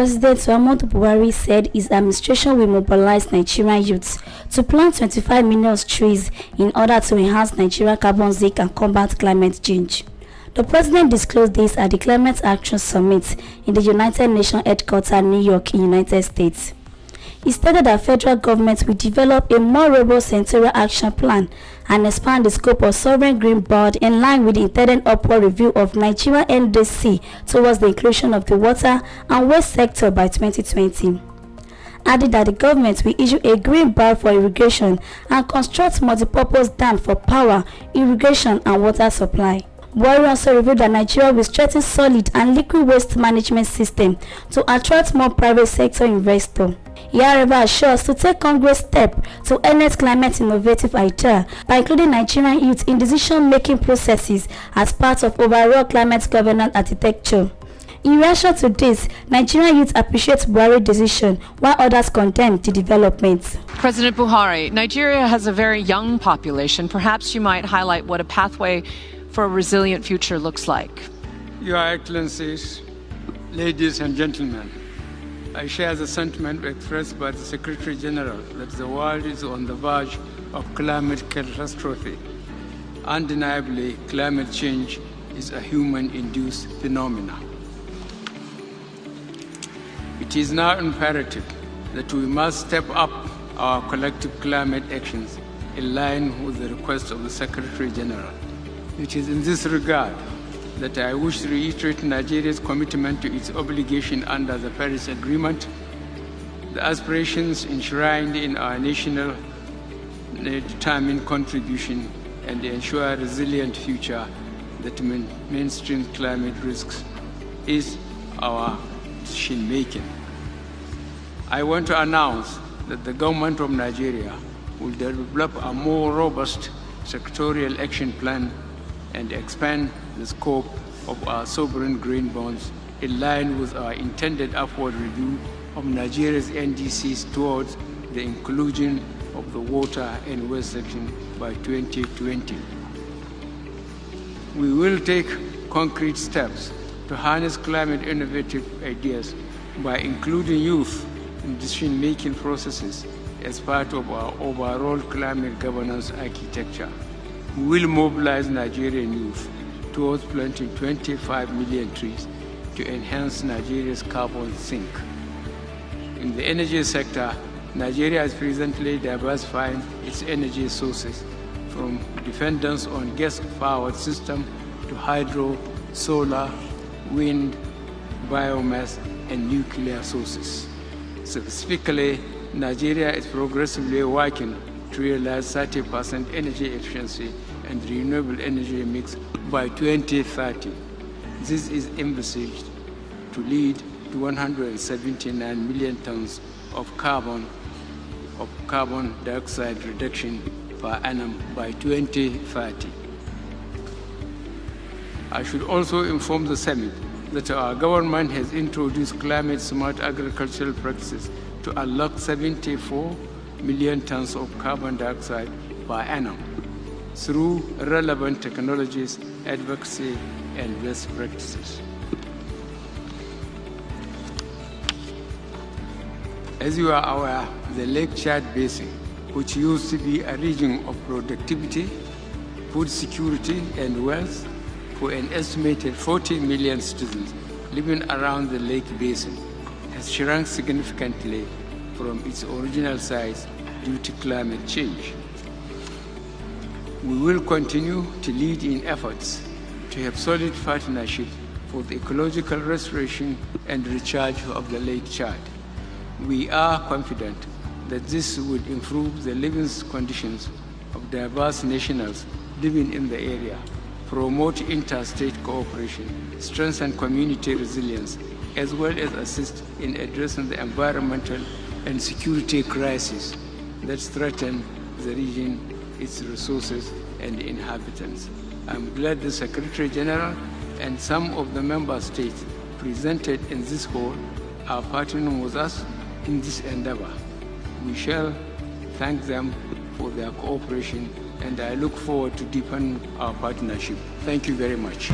President Muhammadu Buhari said his administration will mobilize Nigerian youths to plant 25 million trees in order to enhance Nigeria's carbon sink and combat climate change. The president disclosed this at the Climate Action Summit in the United Nations headquarters, New York, in the United States. He stated that federal government will develop a more robust sectoral action plan and expand the scope of sovereign green bond in line with the intended upward review of Nigeria NDC towards the inclusion of the water and waste sector by 2020. Added that the government will issue a green bond for irrigation and construct multipurpose dams for power, irrigation and water supply. Buhari also revealed that Nigeria will strengthen solid and liquid waste management system to attract more private sector investors. He, however, assures to take concrete steps to harness climate innovative ideas by including Nigerian youth in decision-making processes as part of overall climate governance architecture. In reaction to this, Nigerian youth appreciate Buhari's decision, while others condemn the development. President Buhari, Nigeria has a very young population. Perhaps you might highlight what a pathway for a resilient future looks like. Your Excellencies, ladies and gentlemen, I share the sentiment expressed by the Secretary General that the world is on the verge of climate catastrophe. Undeniably, climate change is a human-induced phenomenon. It is now imperative that we must step up our collective climate actions in line with the request of the Secretary General. It is in this regard that I wish to reiterate Nigeria's commitment to its obligation under the Paris Agreement, the aspirations enshrined in our national determined contribution, and ensure a resilient future that mainstream climate risks is our decision-making. I want to announce that the government of Nigeria will develop a more robust sectorial action plan and expand the scope of our sovereign green bonds in line with our intended upward review of Nigeria's NDCs towards the inclusion of the water and waste section by 2020. We will take concrete steps to harness climate innovative ideas by including youth in decision-making processes as part of our overall climate governance architecture. We will mobilize Nigerian youth towards planting 25 million trees to enhance Nigeria's carbon sink. In the energy sector, Nigeria is presently diversifying its energy sources from dependence on gas-powered system to hydro, solar, wind, biomass, and nuclear sources. Specifically, Nigeria is progressively working to realize 30% energy efficiency and renewable energy mix by 2030. This is envisaged to lead to 179 million tons of carbon dioxide reduction per annum by 2030. I should also inform the summit that our government has introduced climate-smart agricultural practices to unlock 74 million tons of carbon dioxide per annum through relevant technologies, advocacy, and best practices. As you are aware, the Lake Chad Basin, which used to be a region of productivity, food security, and wealth for an estimated 40 million citizens living around the lake basin, has shrunk significantly from its original size due to climate change. We will continue to lead in efforts to have solid partnership for the ecological restoration and recharge of the Lake Chad. We are confident that this would improve the living conditions of diverse nationals living in the area, promote interstate cooperation, strengthen community resilience, as well as assist in addressing the environmental and security crises that threaten the region, its resources, and inhabitants. I'm glad the Secretary General and some of the member states presented in this hall are partnering with us in this endeavor. We shall thank them for their cooperation, and I look forward to deepening our partnership. Thank you very much.